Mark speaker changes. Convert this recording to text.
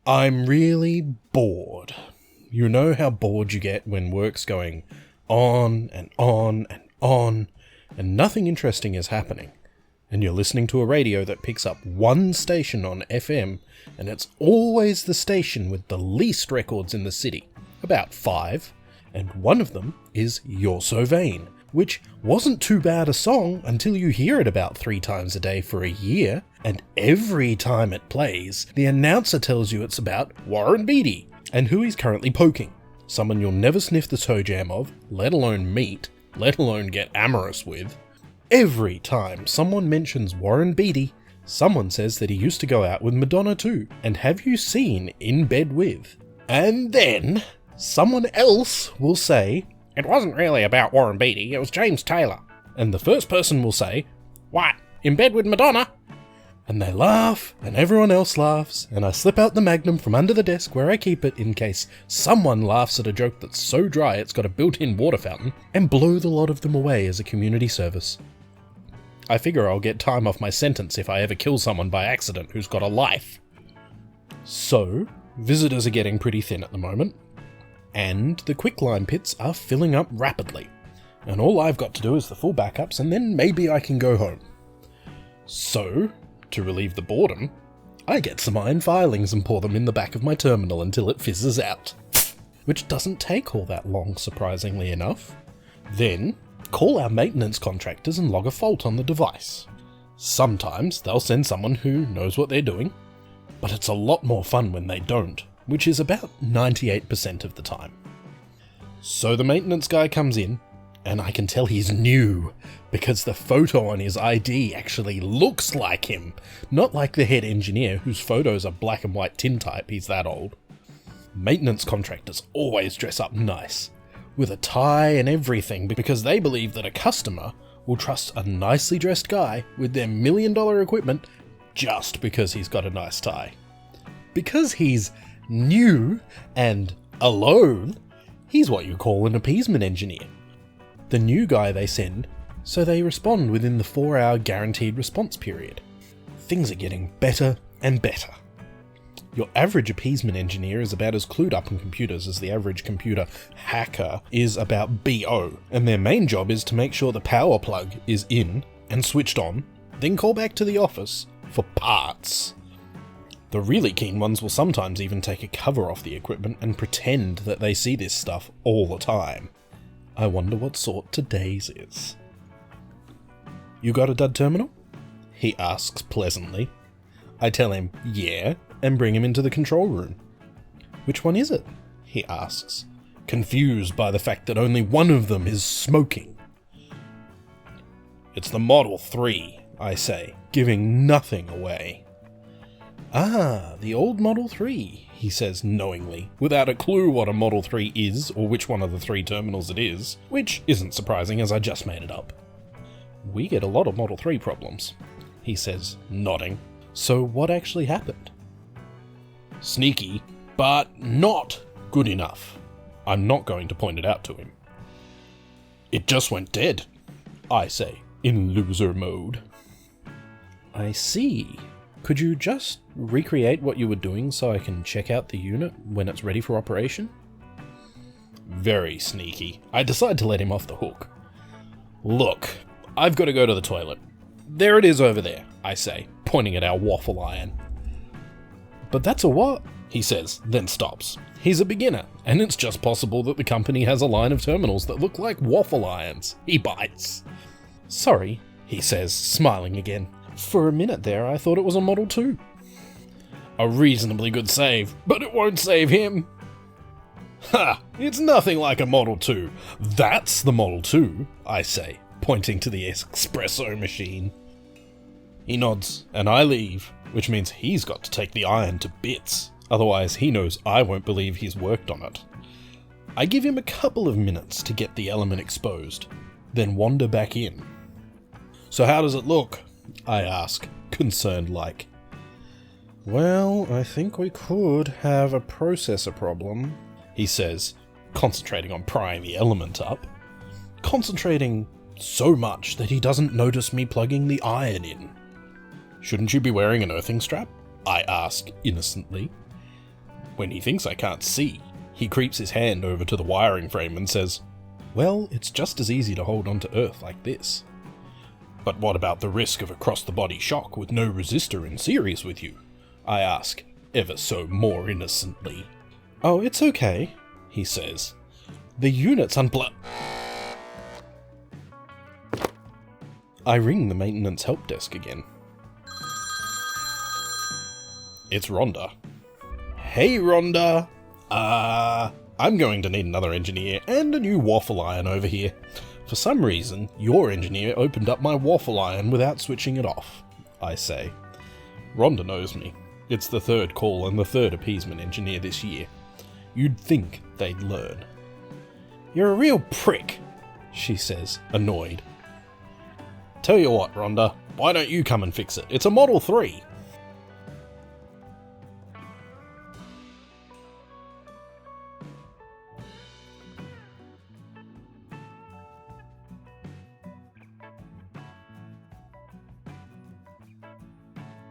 Speaker 1: I'm really bored. You know how bored you get when work's going on and on and on, and nothing interesting is happening, and you're listening to a radio that picks up one station on FM, and it's always the station with the least records in the city, about 5, and one of them is You're So Vain, which wasn't too bad a song until you hear it about 3 times a day for a year, and every time it plays, the announcer tells you it's about Warren Beatty, and who he's currently poking. Someone you'll never sniff the toe jam of, let alone meet, let alone get amorous with. Every time someone mentions Warren Beatty, someone says that he used to go out with Madonna too, and have you seen In Bed With? And then someone else will say, "It wasn't really about Warren Beatty, it was James Taylor." And the first person will say, "What, in bed with Madonna?" And they laugh, and everyone else laughs, and I slip out the Magnum from under the desk where I keep it in case someone laughs at a joke that's so dry it's got a built-in water fountain, and blow the lot of them away as a community service. I figure I'll get time off my sentence if I ever kill someone by accident who's got a life. So, visitors are getting pretty thin at the moment, and the quicklime pits are filling up rapidly, and all I've got to do is the full backups, and then maybe I can go home. So, to relieve the boredom, I get some iron filings and pour them in the back of my terminal until it fizzes out, which doesn't take all that long, surprisingly enough. Then, call our maintenance contractors and log a fault on the device. Sometimes they'll send someone who knows what they're doing, but it's a lot more fun when they don't, which is about 98% of the time. So the maintenance guy comes in, and I can tell he's new, because the photo on his ID actually looks like him, not like the head engineer whose photos are black and white tintype, he's that old. Maintenance contractors always dress up nice, with a tie and everything, because they believe that a customer will trust a nicely dressed guy with their $1 million equipment just because he's got a nice tie. Because he's new and alone, he's what you call an appeasement engineer. The new guy they send, so they respond within the 4-hour guaranteed response period. Things are getting better and better. Your average appeasement engineer is about as clued up in computers as the average computer hacker is about BO, and their main job is to make sure the power plug is in and switched on, then call back to the office for parts. The really keen ones will sometimes even take a cover off the equipment and pretend that they see this stuff all the time. I wonder what sort today's is. "You got a dud terminal?" he asks pleasantly. I tell him, yeah, and bring him into the control room. "Which one is it?" he asks, confused by the fact that only one of them is smoking. "It's the Model 3, I say, giving nothing away. "Ah, the old Model 3, he says knowingly, without a clue what a Model 3 is or which one of the 3 terminals it is, which isn't surprising as I just made it up. "We get a lot of Model 3 problems," he says, nodding. "So what actually happened?" "Sneaky, but not good enough. I'm not going to point it out to him." "It just went dead," I say, in loser mode. "I see. Could you just recreate what you were doing so I can check out the unit when it's ready for operation?" Very sneaky. I decide to let him off the hook. "Look, I've got to go to the toilet. There it is over there," I say, pointing at our waffle iron. "But that's a what?" he says, then stops. He's a beginner, and it's just possible that the company has a line of terminals that look like waffle irons. He bites. "Sorry," he says, smiling again. "For a minute there, I thought it was a Model 2. "A reasonably good save, but it won't save him." "Ha! It's nothing like a Model 2. That's the Model 2, I say, pointing to the espresso machine. He nods, and I leave, which means he's got to take the iron to bits. Otherwise, he knows I won't believe he's worked on it. I give him a couple of minutes to get the element exposed, then wander back in. "So how does it look?" I ask, concerned like. "Well, I think we could have a processor problem," he says, concentrating on prying the element up. Concentrating so much that he doesn't notice me plugging the iron in. "Shouldn't you be wearing an earthing strap?" I ask innocently. When he thinks I can't see, he creeps his hand over to the wiring frame and says, "Well, it's just as easy to hold onto Earth like this." "But what about the risk of a cross-the-body shock with no resistor in series with you?" I ask, ever so more innocently. "Oh, it's okay," he says. "The unit's I ring the maintenance help desk again. It's Rhonda. "Hey, Rhonda. I'm going to need another engineer and a new waffle iron over here. For some reason, your engineer opened up my waffle iron without switching it off," I say. Rhonda knows me. It's the third call and the third appeasement engineer this year. You'd think they'd learn. "You're a real prick," she says, annoyed. "Tell you what, Rhonda, why don't you come and fix it? It's a Model 3.